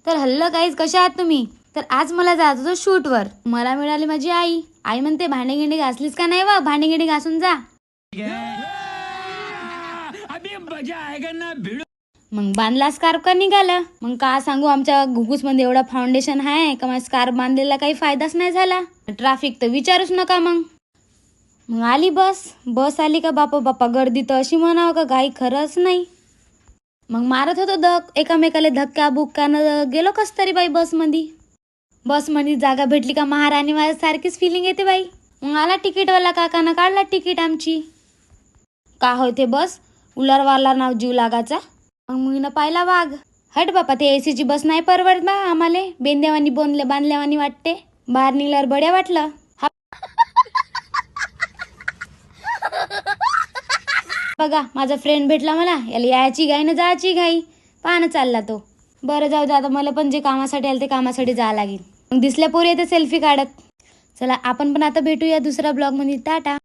तर हल्लो गाईज, कशा आहात तुम्ही? तर आज मला जायचं होतं शूटवर. मला मिळाली माझी आई. आई म्हणते भांडे गिंडे घासलीस का नाही व, भांडे गिंडे घासून जा. मग बांधला स्कार्फ का निघालं. मग का सांगू, आमच्या घुगूस मध्ये एवढा फाउंडेशन आहे का माझा स्कार्फ बांधलेला काही फायदाच नाही झाला. ट्रॅफिक तर विचारूच नका. मग आली बस आली का बापा बापा, गर्दी तर अशी म्हणावं का काही खरंच नाही. मग मारत होतो एकामेकाला धक्का बुक्कानं गेलो कस तरी बाई बसमध्ये जागा भेटली का महाराणी सारखीच फिलिंग येते बाई. मग आला तिकीटवाला काकानं काढला तिकीट आमची. का होते बस उलारवाला नाव जीव लागाचा. मग मुलीनं पाहिला वाघ. हट बापा, ते एसीची बस नाही परवडत बा आम्हाला. बेंदेवानी बांधल्यावानी वाटते. बाहेर निघल्यावर बड्या वाटलं. बघा, माझा फ्रेंड भेटला मला. याला यायची घाई ना जायची घाई. पाहणं चालला तो. बरं जाऊ दे, आता मला पण जे कामासाठी आलं ते कामासाठी जावं लागेल. मग दिसल्या पोरी येते सेल्फी काढत. चला आपण पण आता भेटूया दुसऱ्या ब्लॉग मध्ये. टाटा.